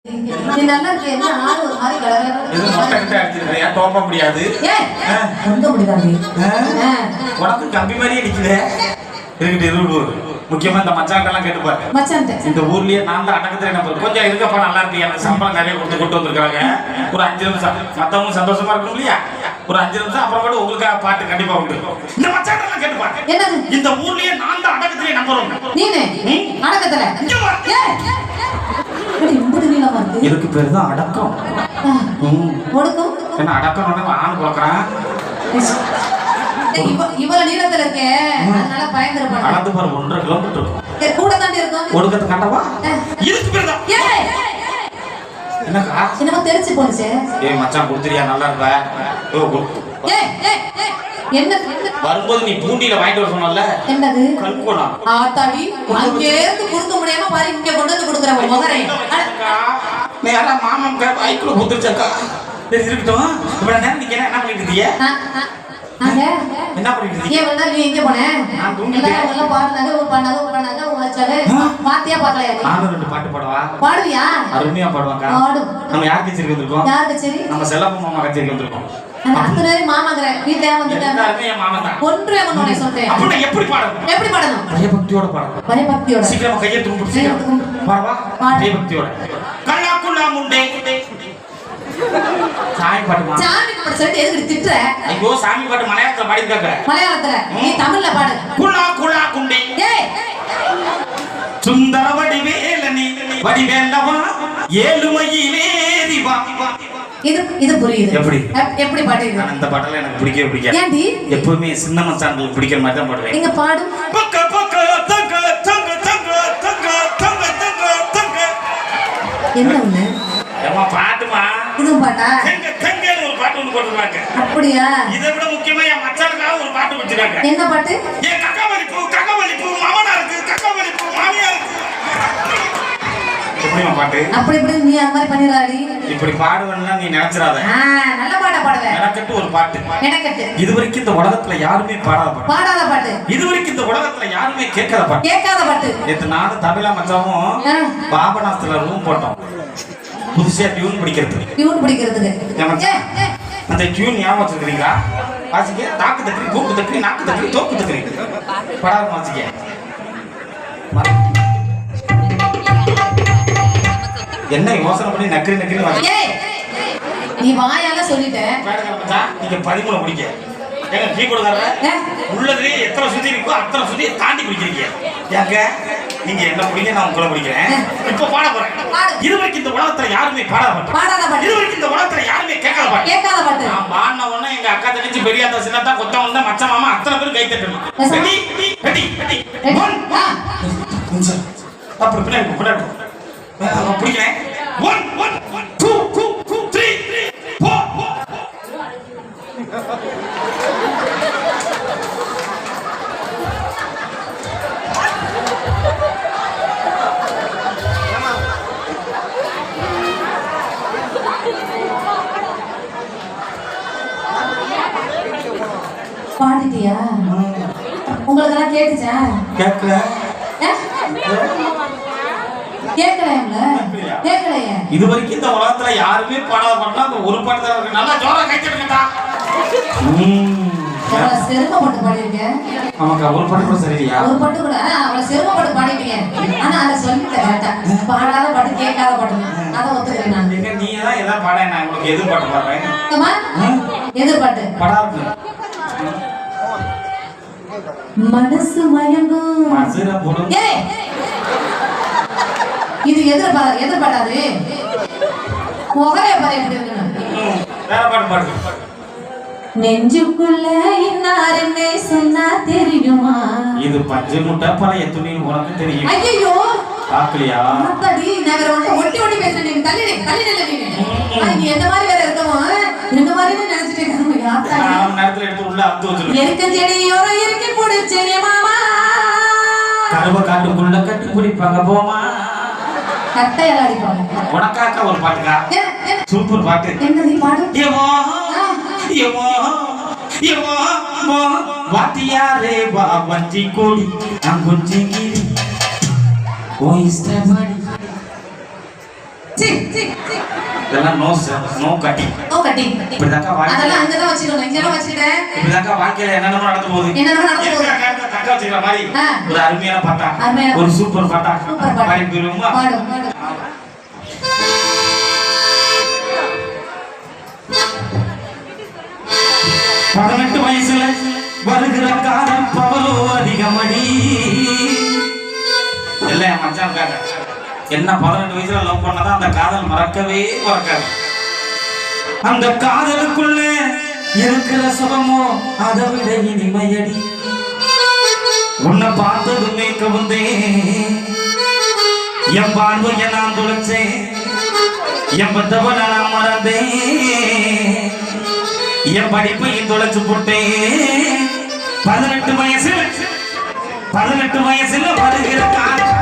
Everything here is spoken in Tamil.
நீ நல்லா இருக்க என்ன ஆளு ஒரு மாதிரி கலகலன்னு இது மொட்டை கிட்ட அடிச்சிருக்கியா டோப்ப முடியாது ஏய் எங்க முடியாது உனக்கு கம்பி மாதிரியே நிக்குதே இருக்கட்டு இருடு முக்கியமா இந்த மச்சான்ட்டெல்லாம் கேட்டு பாரு மச்சான்ட்ட இந்த ஊர்லயே நான் தான் அடக்கத்துல நம்பர் கொஞ்சம் இருக்கப்பா நல்லா இருக்கு எனக்கு சம்பளம் நிறைய கொண்டு வந்திருக்காங்க ஒரு 5 நிமிஷம் மத்தவங்க சந்தோஷமா இருக்கணும் இல்லையா ஒரு 5 நிமிஷம் அப்புறம் உங்களுக்காக பாட்டு கண்டிப்பா உண்டு இந்த மச்சான்ட்டெல்லாம் கேட்டு பாரு என்னது இந்த ஊர்லயே நான் தான் அடக்கத்துல நம்பர் நீனே அடக்கத்துல இதுக்கு பேர் தான் அடக்கம் ஒடுக்கம் என்ன அடக்கம் ஆண் குழக்கிறான் இவ்வளவு நீளத்துல இருக்கே அதனால பயந்துருப்பாங்க அளந்து பாரு 1.5 கிலோமீட்டர் இருக்கும் கூட தாண்டி இருக்கும் ஒடுக்கத்தை கண்டவா இதுக்கு பேர் தான் என்னக்கா என்னமோ தெரிச்சு போனுச்சு ஏய் மச்சான் குடுத்துறியா நல்லா இருப்ப என்ன வரும்போது நீ பூண்டியில வாங்கிட்டு வர சொன்னல என்னது கல்கோனா ஆத்தாடி அங்கே இருந்து குடுக்க முடியாம பாரு இங்க கொண்டு வந்து குடுக்குற மகரே நேரா மாமன் பைக்ல குடுத்துச்சக்கா இருக்கட்டும் இவ்வளவு நேரம் நீங்க என்ன பண்ணிட்டு இருக்கீங்க என்ன பண்ணிட்டு இருக்கீங்க ஏன் வந்தா நீ எங்க போன எல்லாம் பாடுனாங்க ஒரு பண்ணாங்க வச்சாலே பாத்தியா பாக்கலையா நானும் 2 பாட்டு பாடுவா பாடுவியா அருமையா பாடுவாங்க நம்ம யார் கச்சேரி வந்திருக்கோம் யார் கச்சேரி நம்ம செல்லப்ப மாமா கச்சேரி வந்திருக்கோம் அத்தனை மாமாங்கற வீட்ல வந்துட்டாங்க எல்லாரும் என் மாமா தான் ஒன்றே ஒண்ணே சொல்றேன் அப்ப எப்படி பாடணும் பயபக்தியோட பாடணும் பயபக்தியோட சீக்கிரமா கையை தூக்கு சீக்கிரம் பாடுவா பயபக்தியோட கல்லாக்குள்ளா முண்டே சாமி பாட்டுமா சாமி பாட்டு சொல்லிட்டு எதுக்கு திட்ற ஐயோ சாமி பாட்டு மலையாளத்துல பாடிருக்காங்க மலையாளத்துல நீ தமிழ்ல பாடு குள்ளா குள்ளா குண்டே ஏய் சுந்தர வடிவேலனி வடிவேலவா ஏழுமையிலேறி வா இது புரியுது எப்படி பாட்டு இது அந்த பாட்டெல்லாம் எனக்கு பிடிக்காது ஏன்டி எப்பவுமே சின்ன மச்சான்களுக்கு பிடிக்கிற மாதிரி தான் பாடுவேன் நீங்க பாடு பக்க பக்க தங்க தங்க தங்க தங்க தங்க தங்க தங்க என்ன ஒண்ணு ஏமா பாட்டுமா இதுவும் பாட்டா தங்க தங்கன்னு ஒரு பாட்டு ஒன்று போட்டுருக்காங்க அப்படியா இதை விட முக்கியமா என் மச்சானுக்காக ஒரு பாட்டு வச்சிருக்காங்க என்ன பாட்டு ஏன் கக்கவலிப்பு மாமனா இருக்கு கக்கவலிப்பு மாமியா இருக்கு எப்படிமா பாட்டு அப்படி நீ அந்த மாதிரி பண்ணிராடி இப்படி பாடுவேன்னா நீ நினைச்சிராத நல்ல பாட்டா பாடுவேன் எனக்கட்டு ஒரு பாட்டு எனக்கட்டு இதுவரைக்கும் இந்த உலகத்துல யாருமே பாடாத பாட்டு இதுவரைக்கும் இந்த உலகத்துல யாருமே கேட்காத பாட்டு நேத்து நானும் தமிழா மச்சாவும் பாபநாசத்துல ரூம் போட்டோம் புதுசா டியூன் பிடிக்கிறதுக்கு அந்த டியூன் ஞாபகம் வச்சிருக்கீங்களா வாசிக்க தாக்கு தக்கரி தூக்கு தக்கரி நாக்கு தக்கரி தோக்கு தக்கரி படாத வாசிக்க என்ன யோசனை பண்ணி நக்கரி வாசிக்க நீ வாயால சொல்லிட்ட நீங்க 13 குடிக்க ஏங்க டீ கொடுக்கற உள்ளதுலயே எத்தனை சுத்தி இருக்கோ அத்தனை சுத்தி தாண்டி குடிக்கிறீங்க ஏங்க நீங்க என்ன குடிங்க நான் உங்களை குடிக்கிறேன் இப்போ பாட போறேன் இதுவரைக்கும் இந்த உலகத்துல யாருமே பாடாத பாட்டு இதுவரைக்கும் இந்த உலகத்துல யாருமே கேட்காத பாட்டு நான் பாடின உடனே எங்க அக்கா தங்கச்சி பெரியாத்தா சின்னத்தா கொத்தவங்க மச்ச மாமா அத்தனை பேர் கை தட்டணும் ரெடி அப்படி பின்னாடி பிடிக்கிறேன் 1 2 3 4 பாடிட்டியா உங்களுக்கு கேட்டுச்சா கேட்கல கேட்கலையே இதுவரைக்கும் இந்த உலகத்துல யாருமே பாடாத பாட்டா அந்த ஒரு பாட்டு தான் இருக்கு நல்லா ஜோரா கை தட்டுங்கடா சிரமப்பட்டு பாடிருக்கேன் நமக்கு ஒரு பாட்டு கூட சரியில்லையா ஒரு பாட்டு கூட அவளை சிரமப்பட்டு பாடிட்டீங்க ஆனா அதை சொல்லிட்டேன் பாடாத பாட்டு கேட்காத பாட்டு அதை ஒத்துக்கிறேன் நான் நீ தான் எதாவது பாட நான் உங்களுக்கு எது பாட்டு பாடுறேன் எது பாட்டு படாது மனசு மயங்கும் மசுர போடும் இது எதிர்பாராது முகரே பாரு எப்படி இருக்குன்னு வேற பாட்டு பாடு நெஞ்சுக்குள்ள இன்னாருன்னு சொன்னா தெரியுமா இது பஞ்சு முட்டை பழைய துணி உனக்கு தெரியும் ஐயோ பாக்கலையா அத்தடி நகர வந்து ஒட்டி பேசுறேன் நீங்க தள்ளி நீ எந்த மாதிரி வேற இருக்கமோ இந்த மாதிரி நினைச்சிட்டு இருக்கீங்க நான் நேரத்துல எடுத்து உள்ள அந்து வச்சிருக்கேன் இருக்க செடியோர இருக்க புடிச்சே மாமா கருவ காட்டுக்குள்ள கட்டி பிடிப்பாங்க போமா கட்டையால அடிப்பாங்க உனக்காக ஒரு பாட்டுக்கா சூப்பர் பாட்டு என்ன நீ பாடு வாத்தியாரே வா வஞ்சி கோடி அங்குஞ்சி கிரி ஓ இஷ்டப்படி சீ சீ சீ இதெல்லாம் நோ கட்டி இப்படிதாக்கா வாழ்க்கை அதெல்லாம் அங்கதான் வச்சிருக்கணும் இங்கதான் வச்சிட்டேன் இப்படிதாக்கா வாழ்க்கையில என்னென்னமோ நடந்து போகுது தக்க வச்சுக்கிற மாதிரி ஒரு அருமையான பாட்டா ஒரு சூப்பர் பாட்டா பாடி போயிருவோமா பதினெட்டு வயசுல வருகிற காலம் பவலோ அதிகமடி இல்ல என் மச்சான் காக்க என்ன 18 வயசுல லவ் பண்ணதான் அந்த காதல் மறக்கவே மறக்காது அந்த காதலுக்குள்ள இருக்கிற சுகமோ அதை விட இனிமையடி உன்னை பார்த்ததுமே கவுந்தேன் என் பார்வைய நான் துளைச்சேன் என் பத்தவனை நான் மறந்தேன் என் படிப்பையும் தொலைச்சு போட்டேன் 18 வயசுல வருகிற காலம்